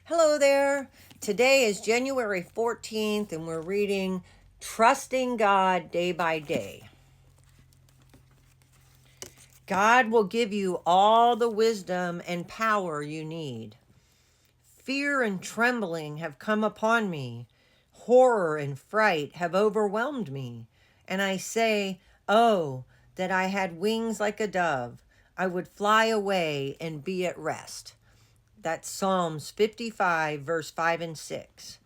Hello there. Today is January 14th, and we're reading Trusting God Day by Day. God will give you all the wisdom and power you need. Fear and trembling have come upon me. Horror and fright have overwhelmed me. And I say, oh, that I had wings like a dove. I would fly away and be at rest. That's Psalms 55, verse 5 and 6.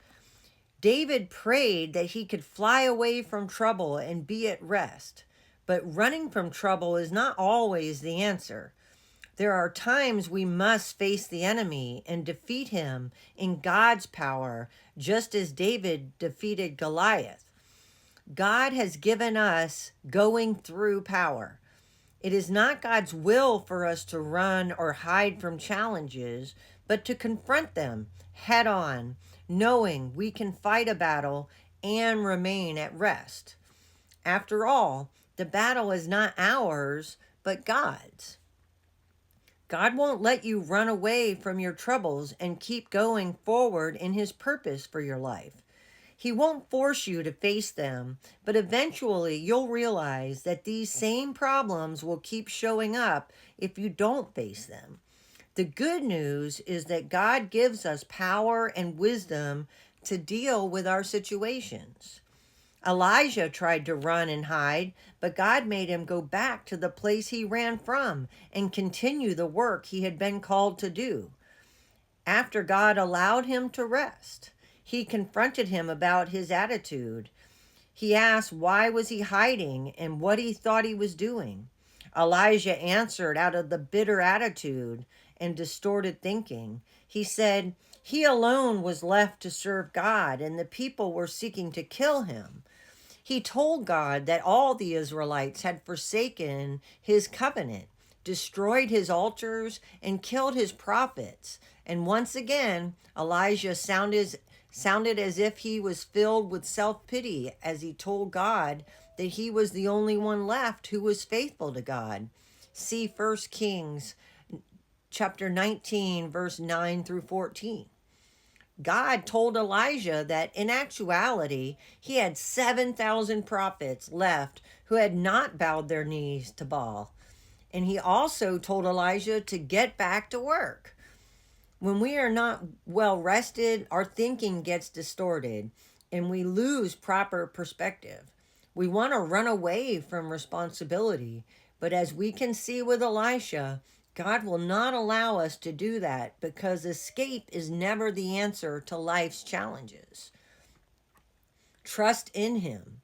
David prayed that he could fly away from trouble and be at rest. But running from trouble is not always the answer. There are times we must face the enemy and defeat him in God's power, just as David defeated Goliath. God has given us going through power. It is not God's will for us to run or hide from challenges, but to confront them head on, knowing we can fight a battle and remain at rest. After all, the battle is not ours, but God's. God won't let you run away from your troubles and keep going forward in His purpose for your life. He won't force you to face them, but eventually you'll realize that these same problems will keep showing up if you don't face them. The good news is that God gives us power and wisdom to deal with our situations. Elijah tried to run and hide, but God made him go back to the place he ran from and continue the work he had been called to do. After God allowed him to rest, He confronted him about his attitude. He asked why was he hiding and what he thought he was doing. Elijah answered out of the bitter attitude and distorted thinking. He said he alone was left to serve God and the people were seeking to kill him. He told God that all the Israelites had forsaken His covenant, destroyed His altars, and killed His prophets. And once again, Elijah sounded as if he was filled with self-pity as he told God that he was the only one left who was faithful to God. See 1 Kings chapter 19, verse 9 through 14. God told Elijah that in actuality, he had 7,000 prophets left who had not bowed their knees to Baal. And he also told Elijah to get back to work. When we are not well rested, our thinking gets distorted and we lose proper perspective. We want to run away from responsibility, but as we can see with Elisha, God will not allow us to do that because escape is never the answer to life's challenges. Trust in Him.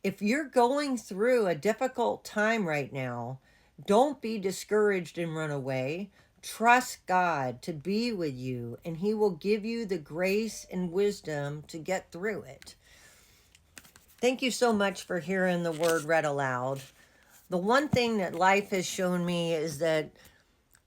If you're going through a difficult time right now, don't be discouraged and run away. Trust God to be with you, and He will give you the grace and wisdom to get through it. Thank you so much for hearing the word read aloud. The one thing that life has shown me is that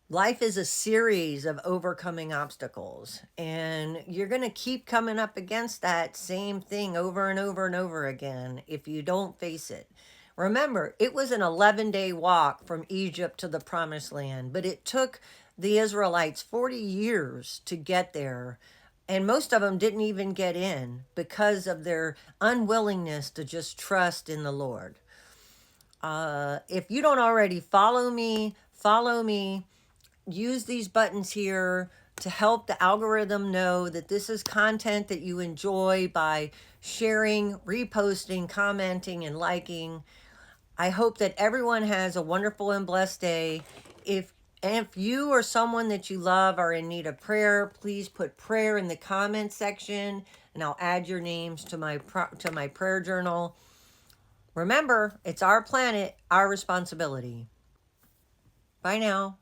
life is a series of overcoming obstacles, and you're going to keep coming up against that same thing over and over and over again if you don't face it. Remember, it was an 11-day walk from Egypt to the Promised Land, but it took the Israelites 40 years to get there, and most of them didn't even get in because of their unwillingness to just trust in the Lord. If you don't already follow me. Use these buttons here to help the algorithm know that this is content that you enjoy by sharing, reposting, commenting, and liking. I hope that everyone has a wonderful and blessed day. If you or someone that you love are in need of prayer, please put prayer in the comment section, and I'll add your names to my prayer journal. Remember, it's our planet, our responsibility. Bye now.